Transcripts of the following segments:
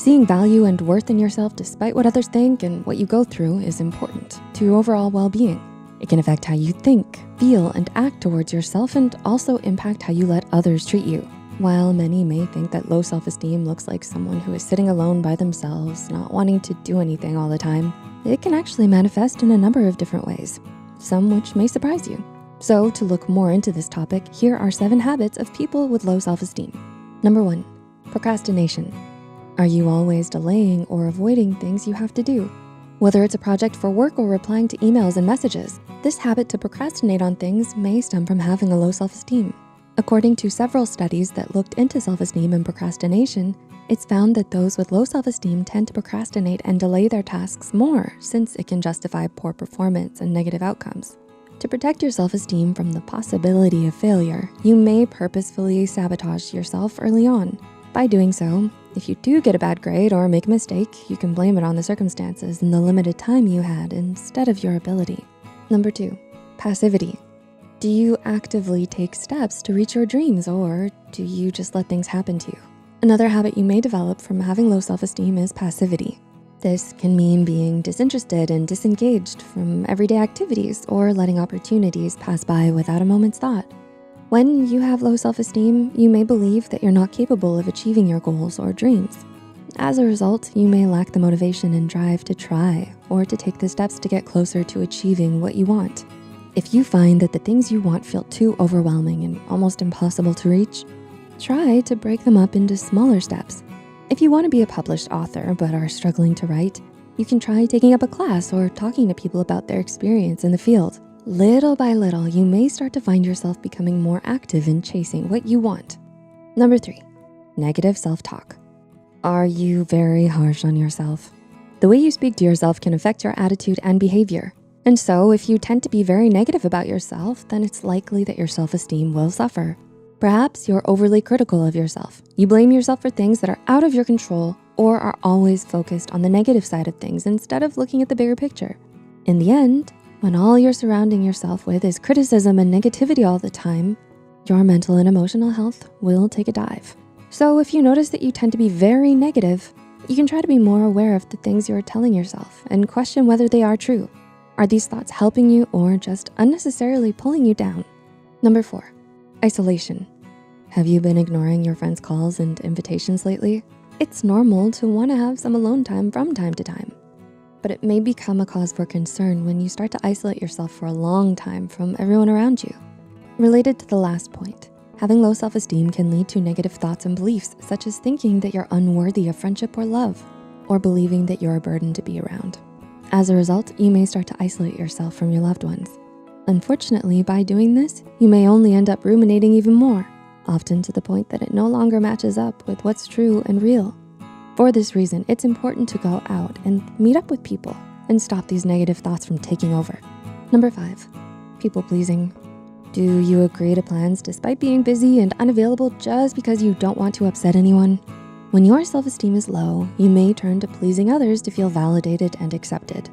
Seeing value and worth in yourself despite what others think and what you go through is important to your overall well-being. It can affect how you think, feel, and act towards yourself and also impact how you let others treat you. While many may think that low self-esteem looks like someone who is sitting alone by themselves, not wanting to do anything all the time, it can actually manifest in a number of different ways, some which may surprise you. So to look more into this topic, here are 7 habits of people with low self-esteem. Number 1, procrastination. Are you always delaying or avoiding things you have to do? Whether it's a project for work or replying to emails and messages, this habit to procrastinate on things may stem from having a low self-esteem. According to several studies that looked into self-esteem and procrastination, it's found that those with low self-esteem tend to procrastinate and delay their tasks more since it can justify poor performance and negative outcomes. To protect your self-esteem from the possibility of failure, you may purposefully sabotage yourself early on. By doing so, if you do get a bad grade or make a mistake, you can blame it on the circumstances and the limited time you had instead of your ability. Number 2, passivity. Do you actively take steps to reach your dreams, or do you just let things happen to you? Another habit you may develop from having low self-esteem is passivity. This can mean being disinterested and disengaged from everyday activities or letting opportunities pass by without a moment's thought. When you have low self-esteem, you may believe that you're not capable of achieving your goals or dreams. As a result, you may lack the motivation and drive to try or to take the steps to get closer to achieving what you want. If you find that the things you want feel too overwhelming and almost impossible to reach, try to break them up into smaller steps. If you want to be a published author but are struggling to write, you can try taking up a class or talking to people about their experience in the field. Little by little, you may start to find yourself becoming more active in chasing what you want. Number 3, negative self-talk. Are you very harsh on yourself? The way you speak to yourself can affect your attitude and behavior. And so if you tend to be very negative about yourself, then it's likely that your self-esteem will suffer. Perhaps you're overly critical of yourself. You blame yourself for things that are out of your control or are always focused on the negative side of things instead of looking at the bigger picture. In the end, when all you're surrounding yourself with is criticism and negativity all the time, your mental and emotional health will take a dive. So if you notice that you tend to be very negative, you can try to be more aware of the things you're telling yourself and question whether they are true. Are these thoughts helping you or just unnecessarily pulling you down? Number 4, isolation. Have you been ignoring your friends' calls and invitations lately? It's normal to wanna have some alone time from time to time, but it may become a cause for concern when you start to isolate yourself for a long time from everyone around you. Related to the last point, having low self-esteem can lead to negative thoughts and beliefs, such as thinking that you're unworthy of friendship or love, or believing that you're a burden to be around. As a result, you may start to isolate yourself from your loved ones. Unfortunately, by doing this, you may only end up ruminating even more, often to the point that it no longer matches up with what's true and real. For this reason, it's important to go out and meet up with people and stop these negative thoughts from taking over. Number 5, people pleasing. Do you agree to plans despite being busy and unavailable just because you don't want to upset anyone? When your self-esteem is low, you may turn to pleasing others to feel validated and accepted.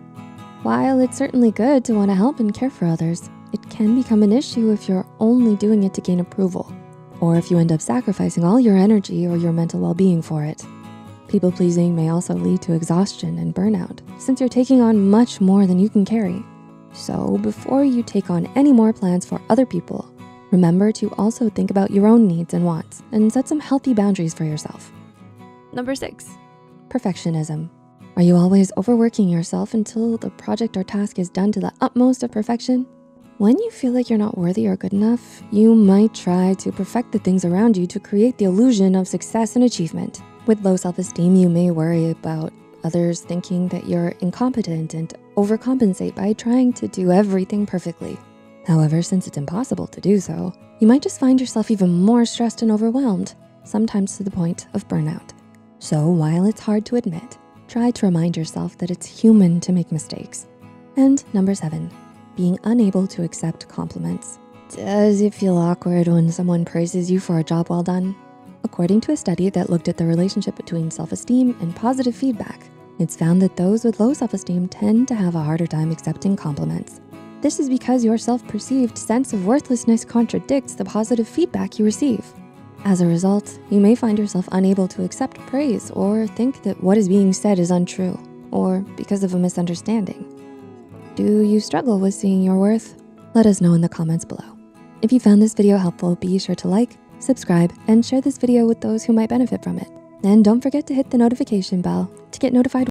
While it's certainly good to want to help and care for others, it can become an issue if you're only doing it to gain approval, or if you end up sacrificing all your energy or your mental well-being for it. People-pleasing may also lead to exhaustion and burnout, since you're taking on much more than you can carry. So before you take on any more plans for other people, remember to also think about your own needs and wants and set some healthy boundaries for yourself. Number 6, perfectionism. Are you always overworking yourself until the project or task is done to the utmost of perfection? When you feel like you're not worthy or good enough, you might try to perfect the things around you to create the illusion of success and achievement. With low self-esteem, you may worry about others thinking that you're incompetent and overcompensate by trying to do everything perfectly. However, since it's impossible to do so, you might just find yourself even more stressed and overwhelmed, sometimes to the point of burnout. So while it's hard to admit, try to remind yourself that it's human to make mistakes. And number 7, being unable to accept compliments. Does it feel awkward when someone praises you for a job well done? According to a study that looked at the relationship between self-esteem and positive feedback, it's found that those with low self-esteem tend to have a harder time accepting compliments. This is because your self-perceived sense of worthlessness contradicts the positive feedback you receive. As a result, you may find yourself unable to accept praise or think that what is being said is untrue, or because of a misunderstanding. Do you struggle with seeing your worth? Let us know in the comments below. If you found this video helpful, be sure to like, subscribe, and share this video with those who might benefit from it. And don't forget to hit the notification bell to get notified